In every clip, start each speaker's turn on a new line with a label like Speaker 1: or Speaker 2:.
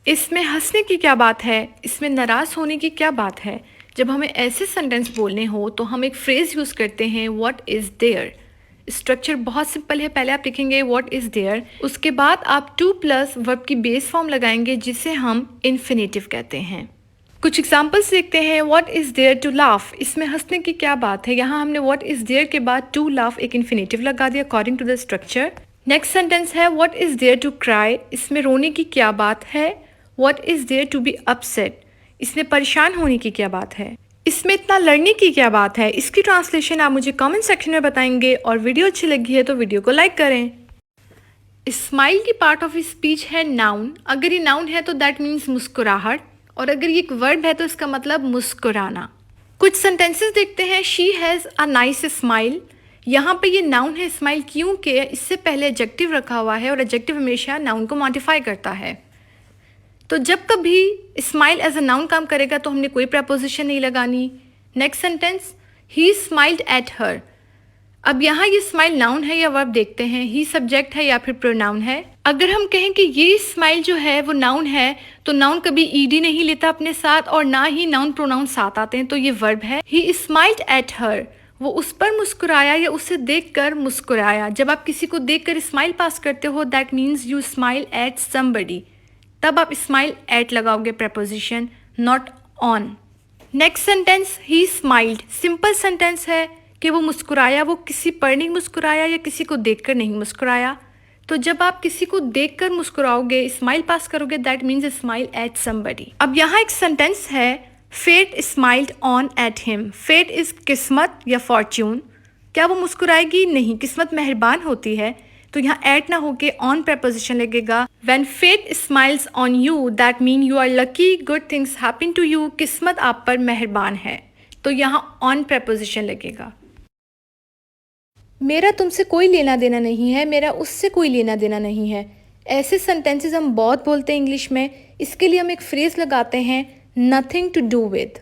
Speaker 1: इसमें हंसने की क्या बात है, इसमें नाराज़ होने की क्या बात है। जब हमें ऐसे सेंटेंस बोलने हो तो हम एक फ्रेज़ यूज़ करते हैं व्हाट इज़ देयर। स्ट्रक्चर बहुत सिंपल है, पहले आप लिखेंगे व्हाट इज़ देयर, उसके बाद आप टू प्लस वर्ब की बेस फॉर्म लगाएंगे जिसे हम इन्फिनेटिव कहते हैं। कुछ एग्जाम्पल्स देखते हैं। What is there to laugh, इसमें हंसने की क्या बात है। यहाँ हमने व्हाट इज़ देयर के बाद टू लाफ एक इन्फिनेटिव लगा दिया according to the structure. Next sentence है what is there to cry, इसमें रोने की क्या बात है। What is there to be upset, इसमें परेशान होने की क्या बात है। इसमें इतना लड़ने की क्या बात है। इसकी ट्रांसलेशन आप मुझे कमेंट सेक्शन में बताएंगे और वीडियो अच्छी लगी है तो वीडियो को लाइक करें। स्माइल की पार्ट ऑफ स्पीच है नाउन। अगर ये नाउन है तो दैट मीन्स मुस्कुराहट, और अगर ये एक वर्ब है तो इसका मतलब मुस्कुराना। कुछ सेंटेंसेस देखते हैं। She has a nice smile, यहाँ पे ये नाउन है स्माइल क्योंकि इससे पहले एडजेक्टिव रखा हुआ है और एडजेक्टिव हमेशा नाउन को मॉडिफाई करता है। तो जब कभी स्माइल एज अ नाउन काम करेगा तो हमने कोई प्रपोजिशन नहीं लगानी। Next sentence, he smiled at her. अब यहाँ ये स्माइल नाउन है या वर्ब देखते हैं। ही सब्जेक्ट है या फिर प्रोनाउन है। अगर हम कहें कि ये स्माइल जो है वो नाउन है तो नाउन कभी ईडी नहीं लेता अपने साथ और ना ही नाउन प्रोनाउन साथ आते हैं, तो ये वर्ब है। ही स्माइल्ड एट हर, वो उस पर मुस्कुराया या उसे देखकर मुस्कुराया। जब आप किसी को देखकर स्माइल पास करते हो that means you smile at somebody, तब आप स्माइल एट लगाओगे preposition, not on. Next sentence, he smiled, simple sentence है कि वो मुस्कुराया। वो किसी पर नहीं मुस्कुराया या किसी को देखकर नहीं मुस्कुराया। तो जब आप किसी को देखकर मुस्कुराओगे, स्माइल पास करोगे, that means smile at somebody. अब यहाँ एक सेंटेंस है, fate smiled on at him. Fate is किस्मत या फॉर्च्यून। क्या वो मुस्कुराएगी? नहीं, किस्मत मेहरबान होती है। तो यहाँ एट ना होके ऑन प्रपोजिशन लगेगा। When fate smiles on you, that mean you are lucky, good things happen to you. किस्मत आप पर मेहरबान है, तो यहाँ ऑन प्रपोजिशन लगेगा। मेरा तुमसे कोई लेना देना नहीं है, मेरा उससे कोई लेना देना नहीं है। ऐसे सेंटेंसेस हम बहुत बोलते हैं इंग्लिश में। इसके लिए हम एक फ्रेज लगाते हैं, nothing to do with.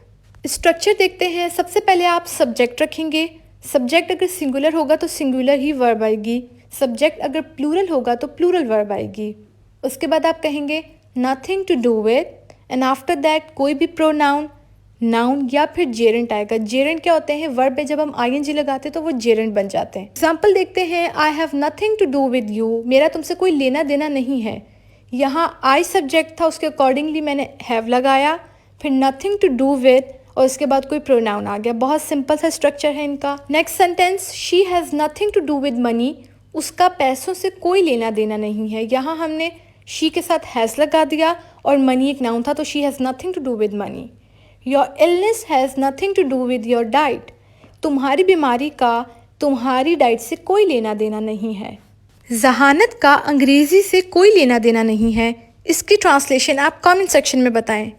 Speaker 1: Structure देखते हैं। सबसे पहले आप सब्जेक्ट रखेंगे। सब्जेक्ट अगर सिंगुलर होगा तो सिंगुलर ही वर्ब आएगी। सब्जेक्ट अगर प्लूरल होगा तो प्लूरल वर्ब आएगी। उसके बाद आप कहेंगे nothing to do with, and after that कोई भी प्रोनाउन, नाउन या फिर जेरेंट आएगा। जेरेंट क्या होते हैं? वर्ब पे जब हम आईएनजी लगाते हैं तो वो जेरेंट बन जाते हैं। एग्जाम्पल देखते हैं, I have nothing to do with you, मेरा तुमसे कोई लेना देना नहीं है। यहाँ आई सब्जेक्ट था, उसके अकॉर्डिंगली मैंने हैव लगाया, फिर नथिंग टू डू विद और उसके बाद कोई प्रोनाउन आ गया। बहुत सिंपल सा स्ट्रक्चर है इनका। Next sentence, she has nothing to do with money, उसका पैसों से कोई लेना देना नहीं है। यहाँ हमने शी के साथ हैज़ लगा दिया और मनी एक नाउन था, तो she has nothing to do with money. Your illness has nothing to do with your diet, तुम्हारी बीमारी का तुम्हारी डाइट से कोई लेना देना नहीं है। जहानत का अंग्रेज़ी से कोई लेना देना नहीं है। इसकी ट्रांसलेशन आप कमेंट सेक्शन में बताएं।